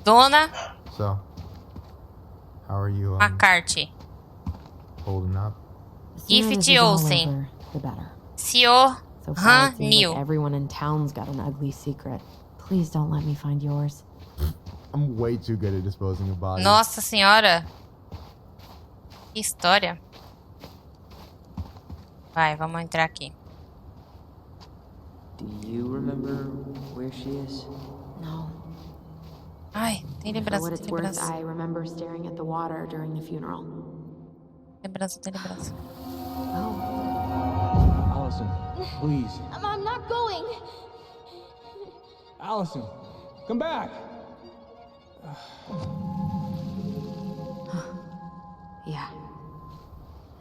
Dona So, how are you McCarthy. holding up? Gift Olsen. Seo So far, it seems Neil. like everyone in town's got an ugly secret. Please don't let me find yours. I'm way too good at disposing of bodies. Nossa senhora. Que história. Vai, vamos entrar aqui. Do you remember where she is? No. Ai, tem For lembrança, what tem it's worth, lembrança. I remember staring at the water during the funeral. Lembrança, tem lembrança. Oh. Allison, please. I'm not going. Allison, come back. Yeah.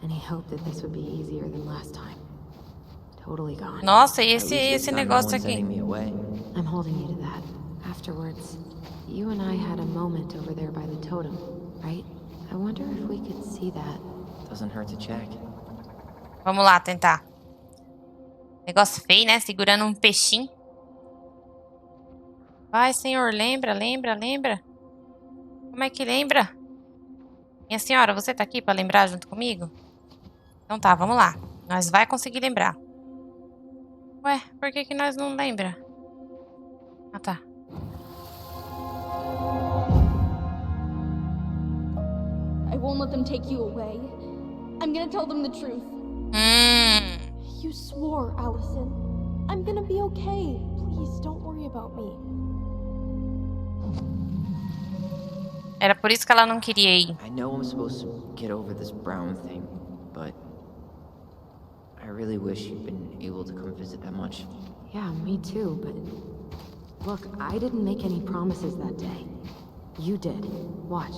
Any hope that this would be easier than last time? Totally gone. Nossa, e At least esse this time no negócio one's aqui? sending me away. I'm holding you to that. Afterwards, you and I had a moment over there by the totem, right? I wonder if we could see that. Doesn't hurt to check. Vamos lá, tentar. Negócio feio, né? Segurando um peixinho. Vai, senhor, lembra, lembra, lembra. Como é que lembra? Minha senhora, você tá aqui pra lembrar junto comigo? Então tá, vamos lá. Nós vai conseguir lembrar. Ué, por que que nós não lembra? Ah, tá. I won't let them take you away. I'm gonna tell them the truth. You swore, Allison. I'm gonna be okay. Please don't worry about me. Era por isso que ela não queria ir. I know I'm supposed to get over this Brown thing, but I really wish you'd been able to come visit that much. Yeah, me too, but... Look, I didn't make any promises that day. You did. Watch.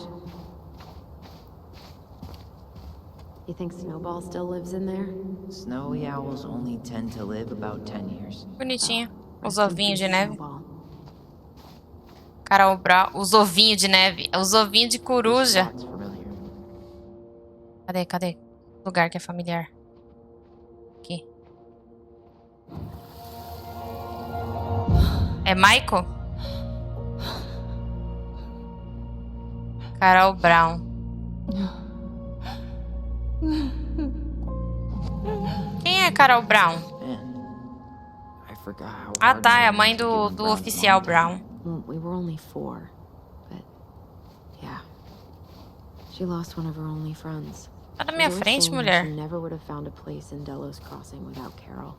You think Snowball still lives in there? Snowy owls only tend to live about 10 years. Bonitinho. Os Rest in ovinhos de peace, neve. Snowball. Carol Brown. Os ovinhos de neve. Os ovinhos de This coruja. spot's familiar. Cadê, cadê? Lugar que é familiar. Aqui. É Michael? Carol Brown. Quem é Carol Brown? Man, I forgot how Ah, hard tá. É a it mãe was to do give Brown oficial mom. Brown. Well, we were only 4, but... Yeah. She lost one of her only friends. Tá na minha There's a frente, saying mulher. She never would have found a place in Delos Crossing without Carol.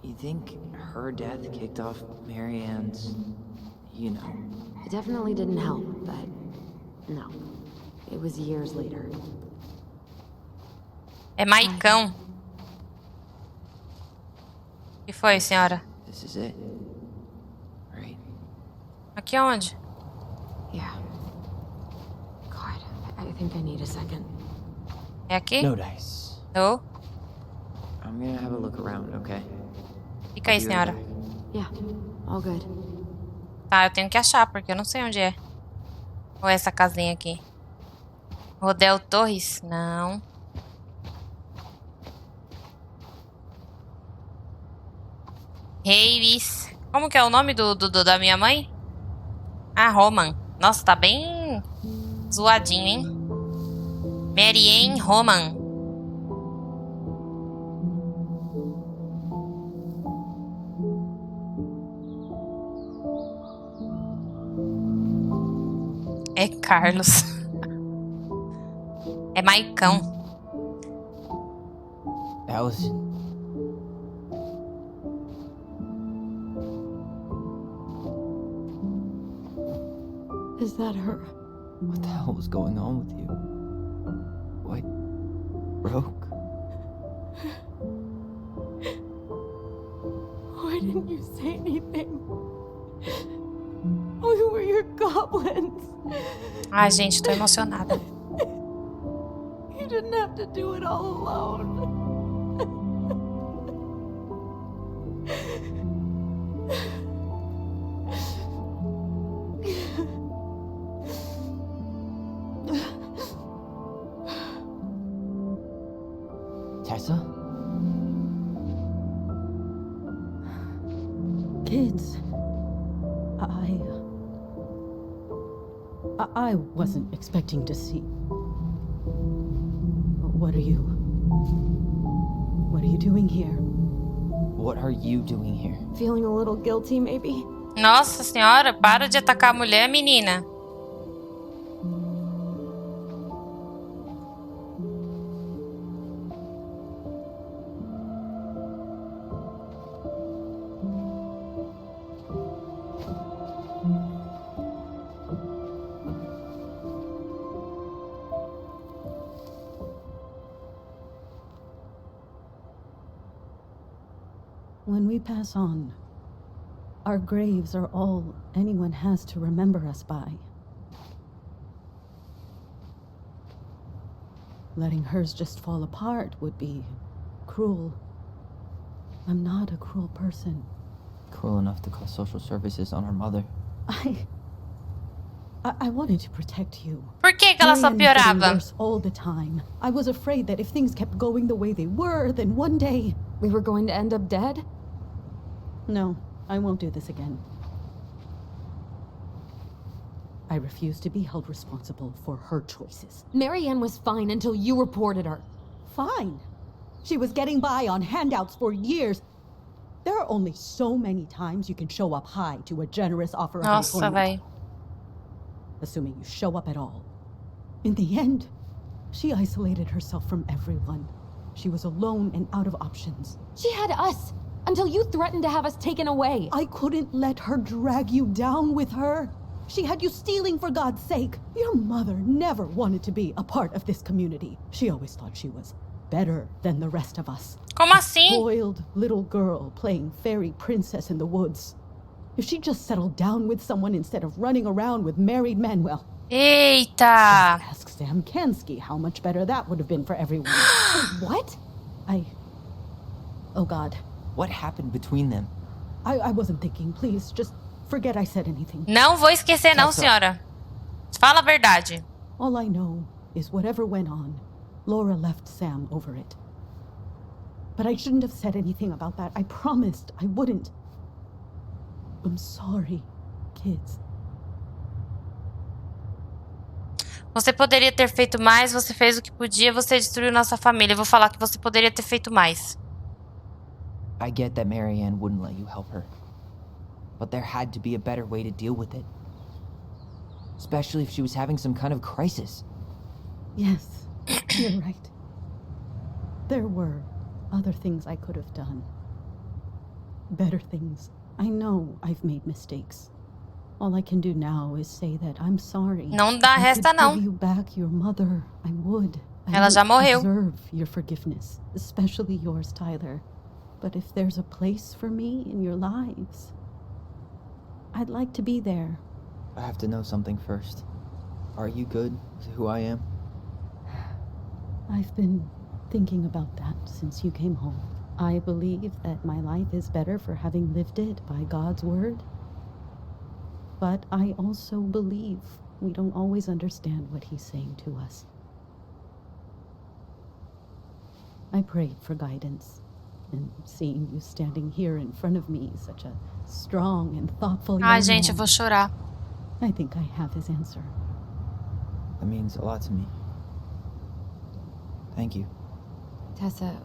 You think her death kicked off Marianne's, you know? It definitely didn't help, but... No. It was years later. É Maicão. O que foi, senhora? This is it. Right? Aqui aonde? Yeah. God, I think I need a second. É aqui? No dice. Não. I'm gonna have a look around, okay? Fica aí, I'll be right senhora. back. Yeah, all good. Tá, eu tenho que achar, porque eu não sei onde é. Ou é essa casinha aqui? Rodel Torres? Não. Reis. Como que é o nome da minha mãe? Ah, Roman. Nossa, tá bem zoadinho, hein? Marianne Roman. É Carlos. É Maicão. Allison. Is that her? What the hell was going on with you? What broke? Why didn't you say anything? We were your goblins. Ai, gente, tô emocionada. You didn't have to do it all alone. Tessa? Kids, I wasn't expecting to see. What are you doing here? What are you doing here? Feeling a little guilty, maybe? Nossa senhora, para de atacar a mulher, menina. When we pass on, our graves are all anyone has to remember us by. Letting hers just fall apart would be cruel. I'm not a cruel person. Cruel enough to call social services on her mother. I wanted to protect you. Por que ela só Marianne was getting piorava? worse all the time. I was afraid that if things kept going the way they were, then one day... We were going to end up dead? No, I won't do this again. I refuse to be held responsible for her choices. Marianne was fine until you reported her. Fine. She was getting by on handouts for years. There are only so many times you can show up high to a generous offer of Nossa, employment. véi. Assuming you show up at all. In the end, she isolated herself from everyone. She was alone and out of options. She had us until you threatened to have us taken away. I couldn't let her drag you down with her. She had you stealing for God's sake. Your mother never wanted to be a part of this community. She always thought she was better than the rest of us. Como assim? Spoiled little girl playing fairy princess in the woods. If she just settled down with someone instead of running around with married men, well, Eita! ask Sam Kansky how much better that would have been for everyone. What? Oh God. What happened between them? I wasn't thinking. Please, just forget I said anything. Não vou esquecer não, senhora. Fala a verdade. All I know is whatever went on, Laura left Sam over it. But I shouldn't have said anything about that. I promised I wouldn't. I'm sorry, kids. Você poderia ter feito mais, você fez o que podia, você destruiu nossa família. Eu vou falar que você poderia ter feito mais. I get that Marianne wouldn't let you help her. But there had to be a better way to deal with it. Especially if she was having some kind of crisis. Yes, you're right. There were other things I could have done. Better things. I know I've made mistakes. All I can do now is say that I'm sorry. Não dá If I resta could não. give you back your mother, I would. Ela já morreu. I deserve your forgiveness, especially yours, Tyler. But if there's a place for me in your lives, I'd like to be there. I have to know something first. Are you good with who I am? I've been thinking about that since you came home. I believe that my life is better for having lived it by God's word. But I also believe we don't always understand what he's saying to us. I prayed for guidance, and seeing you standing here in front of me, such a strong and thoughtful Ai, young gente, eu man, vou chorar. I think I have his answer. That means a lot to me. Thank you. Tessa,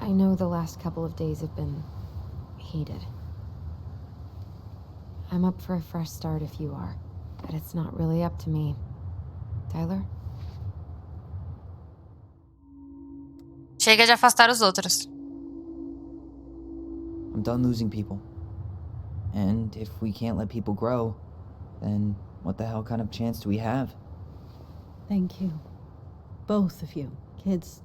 I know the last couple of days have been heated. I'm up for a fresh start if you are, but it's not really up to me. Tyler? Chega de afastar os outros. I'm done losing people. And if we can't let people grow, then what the hell kind of chance do we have? Thank you. Both of you. Kids,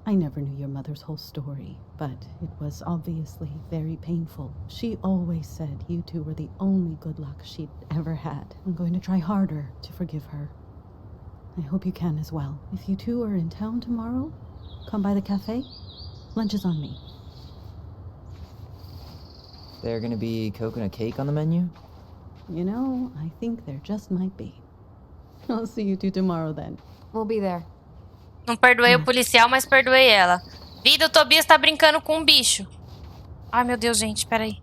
I never knew your mother's whole story, but it was obviously very painful. She always said you two were the only good luck she'd ever had. I'm going to try harder to forgive her. I hope you can as well. If you two are in town tomorrow, come by the cafe. Lunch is on me. There gonna be coconut cake on the menu? You know, I think there just might be. I'll see you two tomorrow then. We'll be there. Não perdoei o policial, mas perdoei ela. Vida, o Tobias tá brincando com um bicho. Ai, meu Deus, gente, peraí.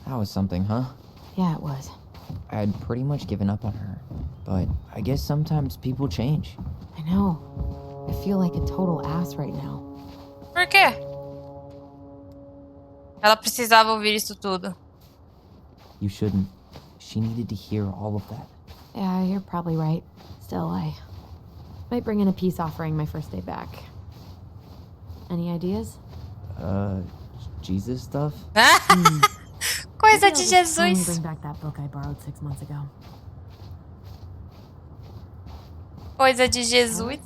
That was something, huh? Yeah, it was. I had pretty much given up on her, but I guess sometimes people change. I know. I feel like a total ass right now. Por quê? Ela precisava ouvir isso tudo. You shouldn't. She needed to hear all of that. Yeah, you're probably right. Still, I might bring in a peace offering my first day back. Any ideas? Jesus stuff? Coisa Maybe de I'll just finally Jesus. bring back that book I borrowed 6 months ago. Coisa de Jesus.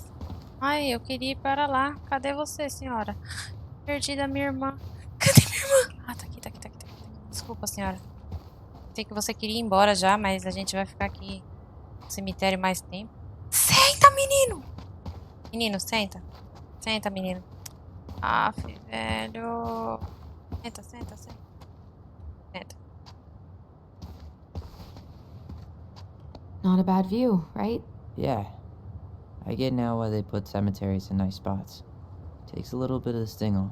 Ai, eu queria ir para lá. Cadê você, senhora? Perdi da minha irmã. Cadê minha irmã? Ah, tá aqui, tá aqui, tá aqui, tá aqui. Desculpa, senhora. Sei que você queria ir embora já, mas a gente vai ficar aqui no cemitério mais tempo. Senta, menino! Menino, senta. Senta, menino. Ah, velho. Senta, senta, senta. Senta. Not a bad view, right? Yeah. I get now why they put cemeteries in nice spots. Takes a little bit of the sting off.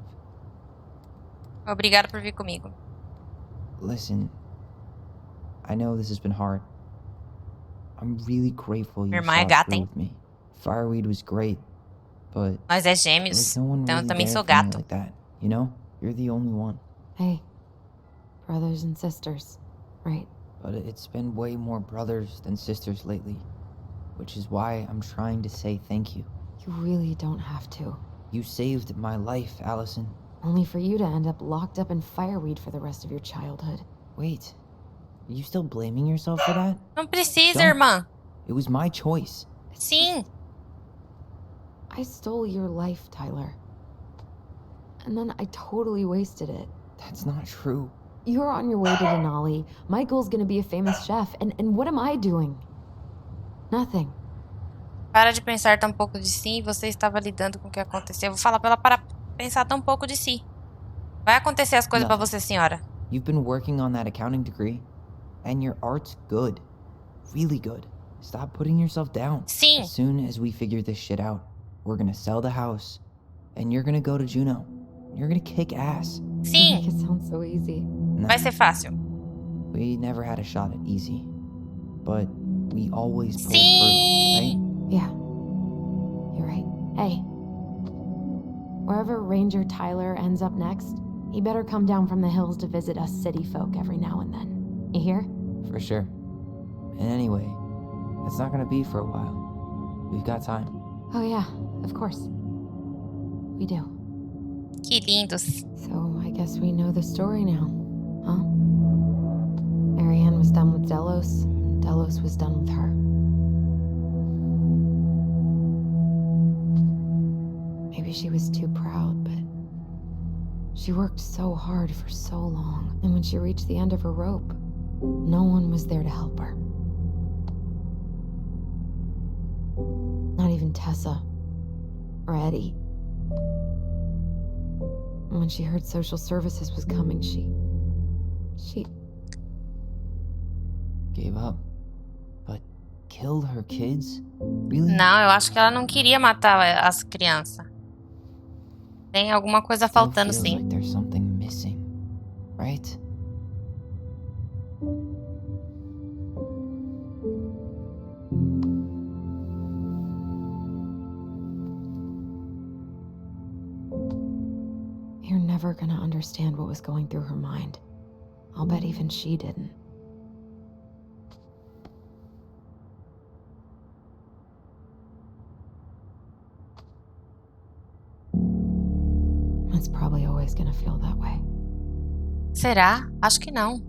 Obrigada por vir comigo. Listen, I know this has been hard. I'm really grateful you Minha irmã é saw it gata, through hein? with me. Fireweed was great, but Nós é there gêmeos, was no one então eu really também there sou for me gato. like that. You know, you're the only one. Hey, brothers and sisters, right? But it's been way more brothers than sisters lately, which is why I'm trying to say thank you. You really don't have to. You saved my life, Allison. Only for you to end up locked up in fireweed for the rest of your childhood. Wait, are you still blaming yourself for that? Não precisa, Don't. irmã. It was my choice. Sim. I stole your life, Tyler. And then I totally wasted it. That's not true. You're on your way to Denali. Michael's gonna be a famous chef. And what am I doing? Nothing. Para de pensar tão pouco de si. Você estava lidando com o que aconteceu. Eu vou falar pra ela parar de pensar tão pouco de si. Vai acontecer as coisas pra Não. você, senhora. You've been working on that accounting degree, and your art's good. Really good. Stop putting yourself down. Sim. As soon as we figure this shit out, we're gonna sell the house, and you're gonna go to Juneau. You're gonna kick ass. You Sim. make it sound so easy. Nah, Vai ser fácil. we never had a shot at easy, but we always pulled Sim. through, Yeah. You're right. Hey. Wherever Ranger Tyler ends up next, he better come down from the hills to visit us city folk every now and then. You hear? right? For sure. And anyway, that's not gonna be for a while. We've got time. Oh yeah, of course. We do. Que lindos. So I guess we know the story now, huh? Marianne was done with Delos, and Delos was done with her. Maybe she was too proud, but she worked so hard for so long, and when she reached the end of her rope, no one was there to help her. Not even Tessa or Eddie. And when she heard social services was coming, she Gave up. But killed her kids? Really? Não, eu acho que ela não queria matar as crianças. Tem alguma coisa Still faltando, feels sim. like there's something missing, right? You're never gonna understand what was going through her mind. I'll bet even she didn't. It's probably always gonna feel that way. Será? Acho que não.